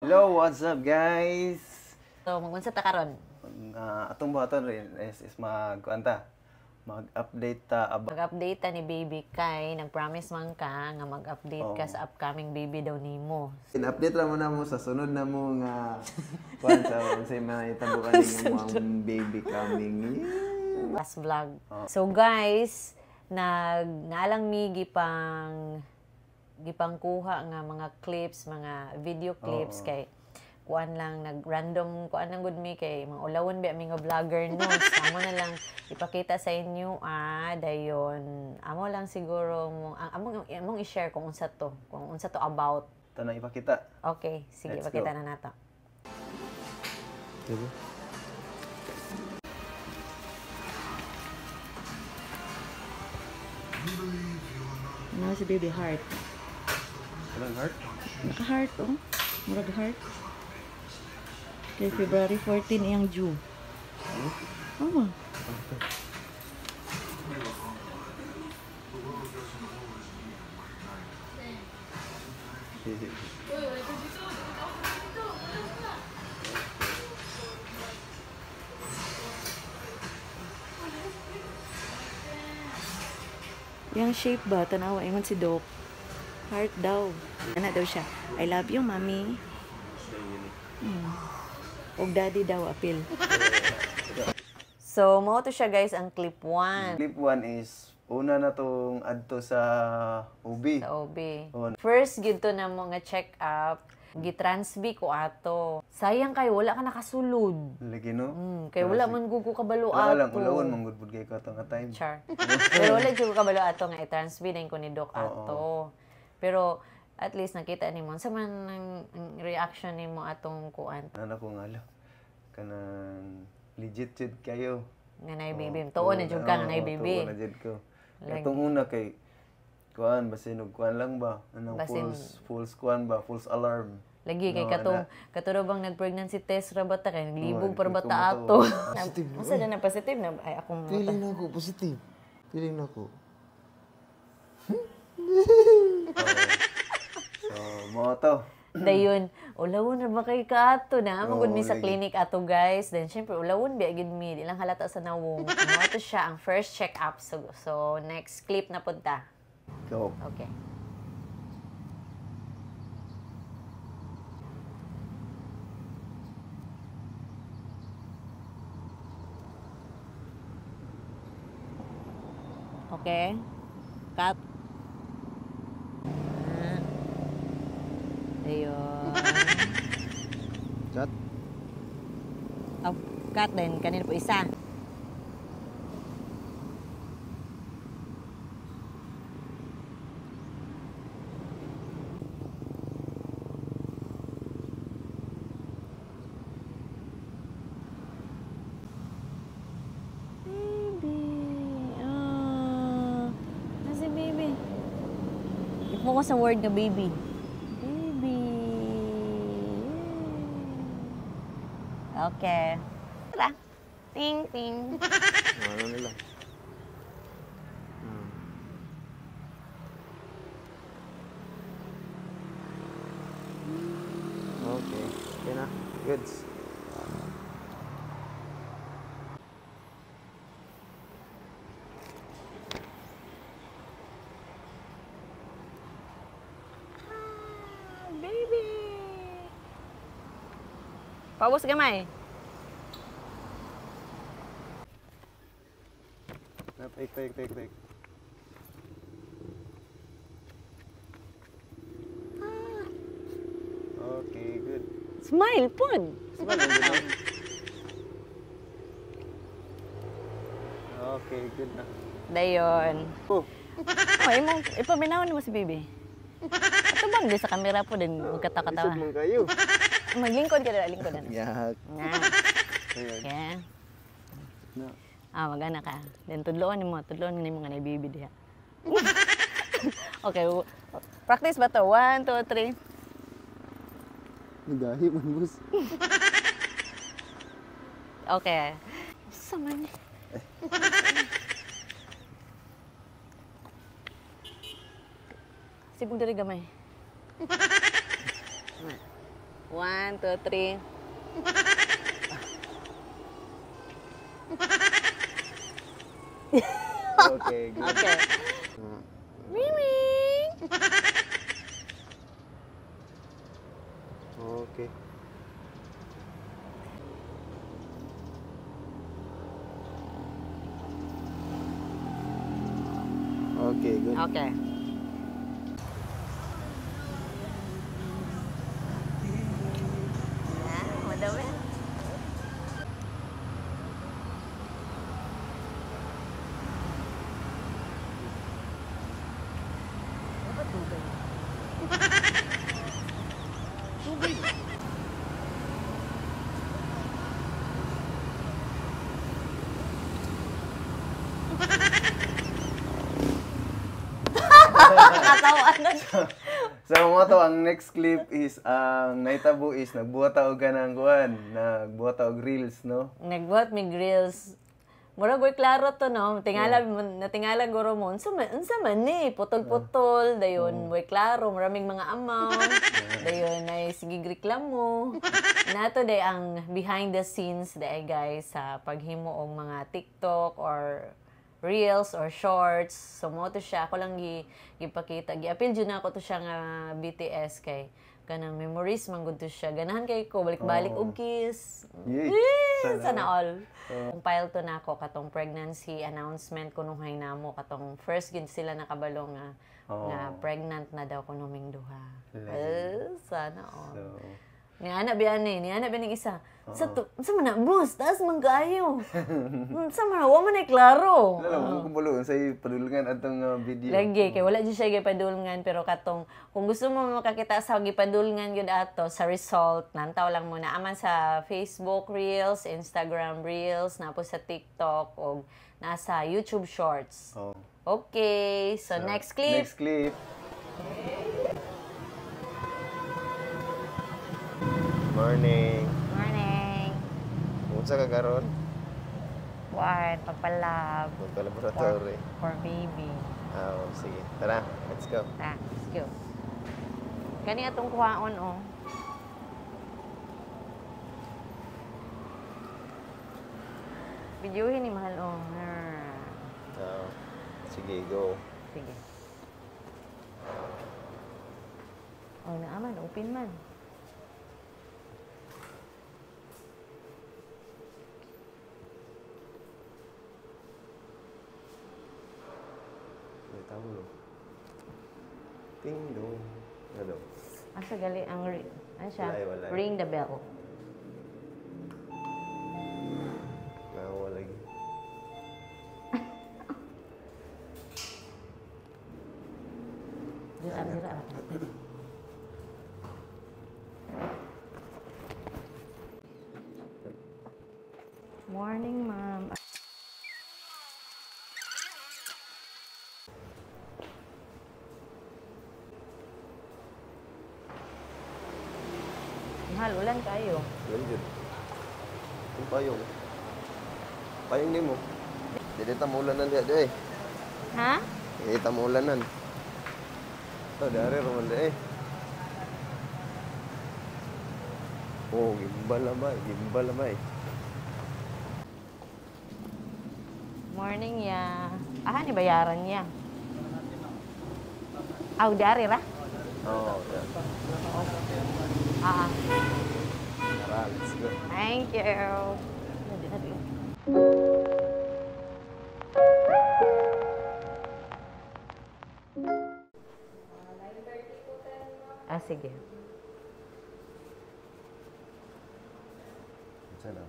Hello, what's up guys? So, magunsa ta karon? Atong buhaton rin is mag-update ta about Mag-update ta ni baby kay nag-promise man ka nga mag-update ka sa upcoming baby daw nimo. in-update ra mo na mo sa sunod na mo nga kuan sa unsay mga itambukan nga mo ang baby coming. Last vlog. So guys, naalang mi gipang kuha nga mga clips, mga video clips kay kuan lang nag-random kuan lang gud mi kay mga ulawon ba mi nga vlogger no. Amo na lang ipakita sa inyo dayon. Amo lang siguro among i-share kung unsa to about. Tanang ipakita. Okay, sige Let's ipakita go. na nato. Sige. Ano si baby heart? Anong heart? Naka-heart oh. Murag heart. Kay February 14 iyang due. Oh. Yung shape ba? Tanawa, ingon si Doc. Heart daw. Ano daw siya? I love you, mommy. Og daddy daw, apil. So, mo to siya guys, ang clip 1. Clip 1 is una na tong adto sa UB. Sa OB. First, gito na mo nga check up. Gitransbi ko ato. Sayang kay wala ka nakasulod. Lagi no? Kay wala man gugu kabalo Wala lang ato. ulawon manggudbud kay ka nga time. Char. Pero wala jud kabalo ato nga i-transbi din ko ni Doc ato. Pero at least nakita nimo sa man ang reaction nimo atong kuan. Ano ko ngalo? Kanang legit jud kayo. Nga nay baby. Tuon na jud ka nga nay baby. Tuon na jud ko. Katong una kay kuan basin og kuan lang ba? Anong false kuan ba? False alarm. Lagi kay katuro bang nag-pregnancy test ra bata kay naglibog para bata kumato. ato. Masa na positive na ay akong Feeling na ako, positive. Feeling na ako. So, mo to. dayon ulawon na ba kay kaato na magud mi sa lagi. clinic ato guys. Then syempre ulawon ba gid mi di lang halata sa nawong. Mo to siya ang first check up. So next clip na punta. Go. Okay. Okay. Cut. Ayun. Chat? Oh, cut din. Kanina po isa. Ako sa word na baby. Baby. Okay. Tara. Ting, ting. Ano nila? Okay. Okay na. Goods. Baby. Paus gamay. Take. Okay, good. Smile pun. Smile lang din. Okay, good na. Dayon. Oh, Oh, ipaminawan mo si baby. Ito bang di sa camera po din magkata-katawa. isog man kayo. Maglingkod ka na, lingkod na. Yak. Nga. Ayan. Okay. Na. Magana ka. Then tudloon mo nga na baby diha. Okay, practice ba to? 1, 2, 3. Nagahi man, boss. Okay. Sama ni. Sibog diri gamay. 1, 2, 3. Okay, good. Okay. Mimi! Okay. Okay, good. Okay. Madami. Apa tubig? Tubig. Nakakatawa na siya. So mo to ang next clip is ang naitabo is nagbuhat og ganang kuan, nagbuhat og reels no. Nagbuhat mi grills. Murag way klaro to no. Natingala guro mo. Unsa man ni putol-putol dayon way klaro maraming mga amount. Dayon ay sige reklamo. Nato day ang behind the scenes day guys sa paghimo og mga TikTok or reels or shorts. So mo to siya ako lang gipakita. Gi-appeal jud na ako to siya nga BTS kay kanang memories man gud to siya. Ganahan kay ko balik-balik og kiss. Yay. Sana all. Kung file to na ako katong pregnancy announcement kuno hay namo katong first gid sila nakabalo nga pregnant na daw kuno ming duha. Sana all. So, Ni anak biyan ning isa. Sa man na boss, taas man kaayo. Sa man wa man ay klaro. Lalo mo kubulo sa padulungan atong video. Lagi kay wala jud siya gipadulngan pero katong kung gusto mo makakita sa gipadulngan gyud ato sa result nantaw lang mo na aman sa Facebook Reels, Instagram Reels, na po sa TikTok o nasa YouTube Shorts. Oh. Okay, so next clip. Next clip. Morning. Morning. Unsa ka karon? Buwan, pagpalab. Magka-laboratory. For baby. Sige. Tara, let's go. Let's go. Kani atong kuhaon oh. Videohin ni mahal oh. Sige, go. Sige. Oh, naaman, open man. May tawag. Ting dong. Ano? Asa gali ang ano siya? Walay. Ring the bell. Nawa lagi. Dira. Morning, ma'am. Mahal, ulan kayo. Lanjut. Yung payong. Payong ni mo. Dili ta mo ulanan diha eh. Ha? Dili ta mo ulanan. Dari roman eh. Oh, gimbal lamay. Morning ya. Aha ni bayaran niya. Aw, dari ra? Oh, yeah. Tara, let's go. Thank you. Sige. Sana.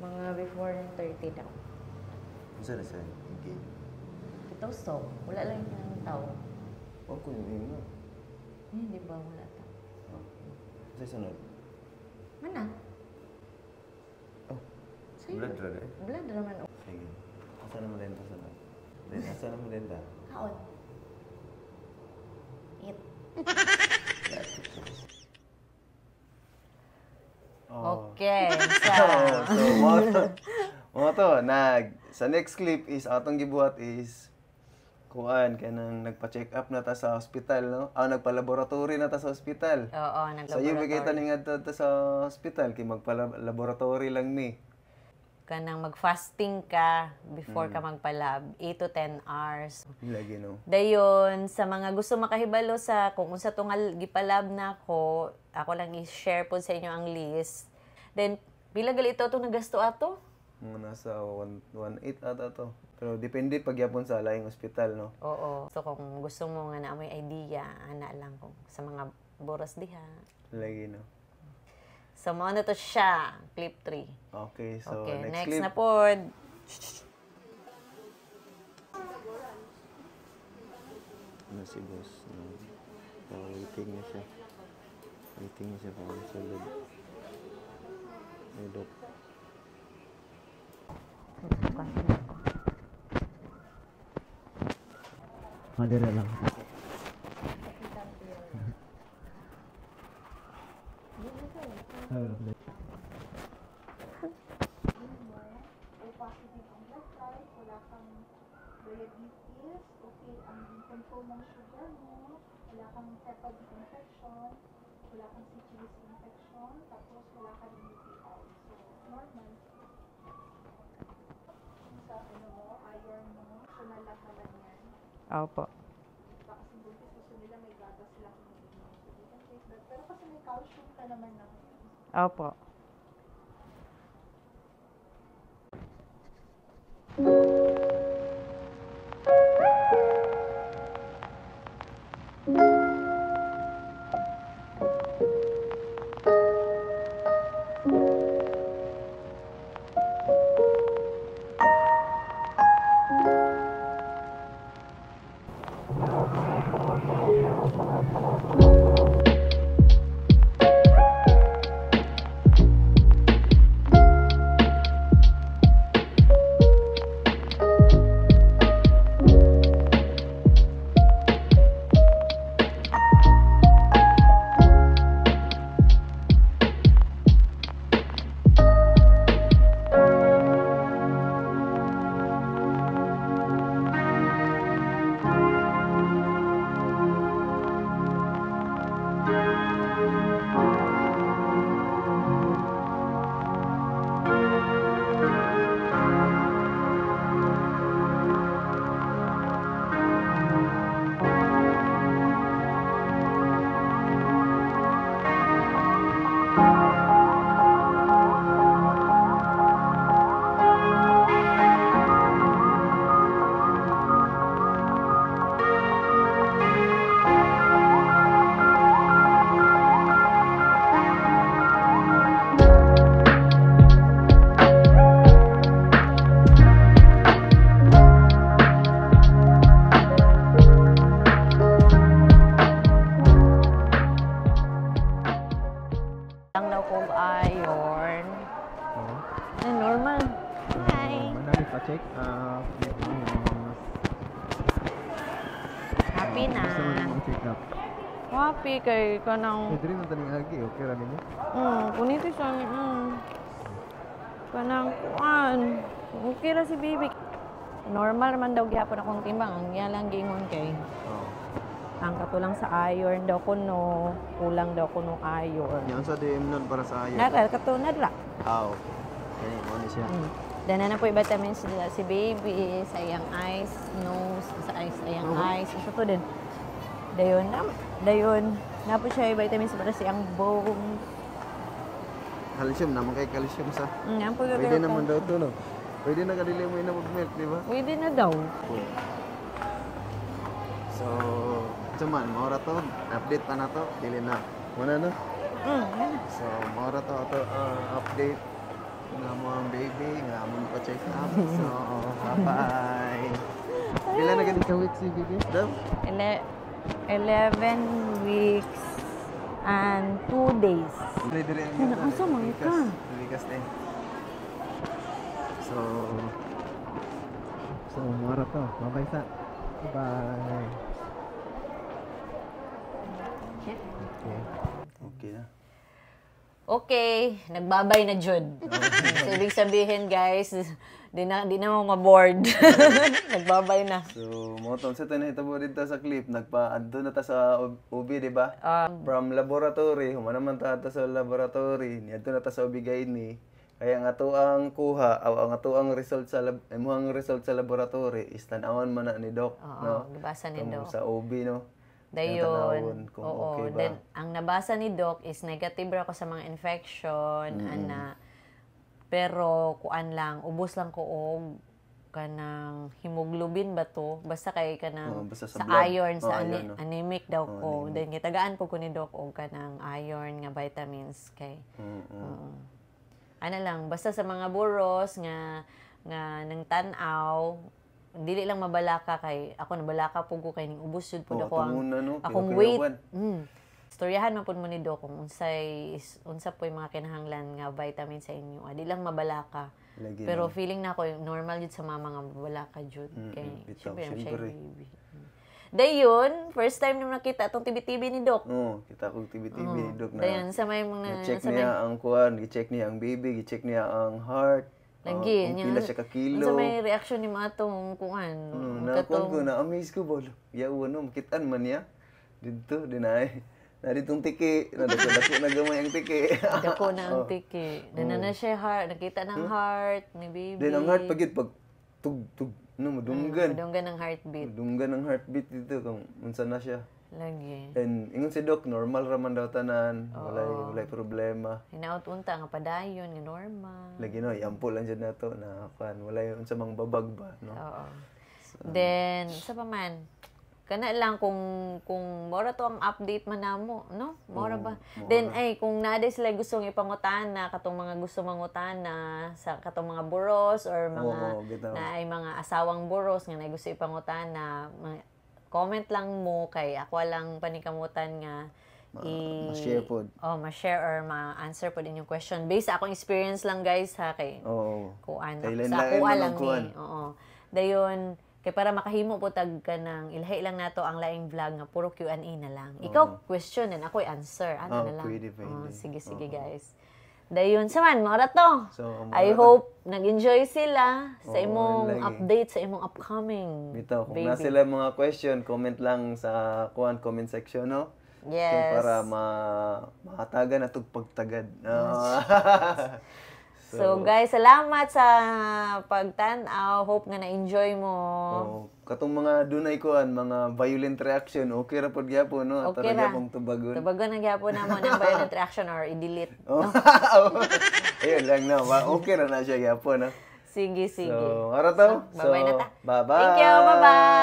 Mga before 30 daw. Sana sa okay. Ito so, wala lang yung tao. Wag ko yung imo. Hindi ba wala tao? Sa sunod. Mana? Oh. Sa'yo. Blood red eh. Blood naman. Sige. Asa na mo din sunod. Asa na mo din ta. Kaon. Eat. Okay. So mo to sa next clip is atong gibuhat is kuan kanang nagpa-check up na ta sa hospital, no? Nagpa-laboratory na ta sa hospital. Oo, Sa iyo kita ning adto ta sa hospital kay magpa-laboratory lang mi. Kanang mag-fasting ka before ka magpalab, 8 to 10 hours. Lagi no. Dayon, sa mga gusto makahibalo sa kung unsa tong gipalab na ako lang i-share po sa inyo ang list. Then, pila gali ito itong nagasto ato? Mga nasa 1.8 ata to. Pero depende pagyapon sa laing ospital, no? Oo. So, kung gusto mo nga na may idea, ana lang kung sa mga boros diha. Lagi, no? So, mo na to siya. Clip 3. Okay, so Okay, next clip. na po. Ano si boss? Waiting niya siya. Waiting niya siya para masulod. May dok. Madera lang. Opo. Opo. Lang daw kong iron. Normal. Hi. Manali pa-check up. Happy na. Check up. Happy kay kanang Pwede rin ang taning agi. Okay rin mo? kunito siya kanang kuan. Okay ra si baby. Normal man daw gyapon akong timbang. Ang iya lang gingon kay ang katulang sa iron daw kuno, kulang daw kuno iron. Yan sa DM nun para sa ayo. Nara katunad ra. Okay. Kani mo ni siya. Dana na po vitamins nila si baby sa iyang eyes, nose, sa iyang eyes. Ito to din. Dayon na po siya vitamins para sa iyang bone. Calcium naman kay calcium sa. Yan po Pwede naman daw to no. Pwede na kadili mo ina mag-milk, di ba? Pwede na daw. So, cuman maura to, update pa na to, dili na. Muna no? So, maura to update nga mo ang baby, nga mo pa check up. So, bye-bye. Pila na ganit ka weeks si baby? Daw? 11 weeks and 2 days. Dire-dire Asa man ka? Likas din. So, mura to. Mabay sa. Bye. Okay na. Okay, nagbabay na jud. So, ibig sabihin, guys, di na mo ma-board. Nagbabay na. So, mo tong sa tanahitabo dito sa clip, nagpa-adto na ta sa UB, di ba? From laboratory, humana man ta sa laboratory, niadto na ta sa UB ni. Kaya ang ato ang kuha, ang ato ang result sa imuhang result sa laboratory is tan-awan man na ni Doc, no? Nabasa ni Doc. Sa UB, no? Dayon, kung oo. okay ba. Then, ang nabasa ni Doc is negative raw ko sa mga infection, ana. Pero, kuan lang, ubos lang ko og kanang hemoglobin ba to? Basta kay kanang basta sa blood. iron, sa Iron, no? anemic daw ko. Then, kitagaan po ko ni Doc og kanang iron nga vitamins kay. Ano lang, basta sa mga buros nga nang tan-aw, dili lang mabalaka kay ako nabalaka pud ko kay ning ubos jud pud ako ang akong weight. Storyahan man pud mo ni Doc kung unsa po yung mga kinahanglan nga vitamin sa inyo. Di lang mabalaka. Pero feeling na ako normal jud sa mga mabalaka jud kay syempre baby. Dayon, first time na nakita tong TV ni Doc. Kita ko TV ni Doc na. Dayon sa may mga check niya ang kuan, gi-check niya ang baby, gi-check niya ang heart. Lagi, kung pila siya ka kilo. Sa may reaction ni matong kuan. Nakon ko na amaze ko bol. Yaw no, makitaan man niya. Dito dinay. Na ditong tiki, dako na gamay ang tiki. Dako na ang tiki. Nanana siya heart, nakita ng heart ni baby. Then ang heart pagit pag tug no madunggan. Madunggan ang heartbeat. Madunggan ang heartbeat dito kung unsa na siya. Lagi. And ingon si Doc, normal raman daw tanan. Walay problema. Hinaut-unta nga padayon nga normal. Lagi no, iampo lang dyan na to na kan walay unsa mang babag ba, no? Oo. Then sa pa man kana lang kung mora to ang update man namo, no? Mora ba? Then kung naday sila gustong ipangutana katong mga gusto mangutana sa katong mga buros or mga na ay mga asawang buros nga na gusto ipangutana, comment lang mo kay ako lang panikamutan nga ma-share pod. Ma-share or ma-answer pod inyong question based sa akong experience lang guys ha kay kuan sa ako lang ni. Dayon kay para makahimo po tag ka ng ilhay lang nato ang laing vlog nga puro Q&A na lang. Ikaw question and ako answer. Ano na lang. Pwede. Sige guys. Dayon saman mora to. I hope nag-enjoy sila sa imong update sa imong upcoming. Bitaw kung na sila mga question, comment lang sa comment section, no? Yes. Para mahatagan na tug pagtagad. So guys, salamat sa pagtan-aw. Hope nga na-enjoy mo. Katong mga dunay kuan, mga violent reaction, okay ra pod gyapon, no? Okay ra. Gyapon tubagon. Tubagon na gyapon namo ng violent reaction or i-delete. Ayun lang na, okay ra na siya gyapon, no? Sige. So, ara to. Bye-bye na ta. Bye-bye. Thank you, bye-bye.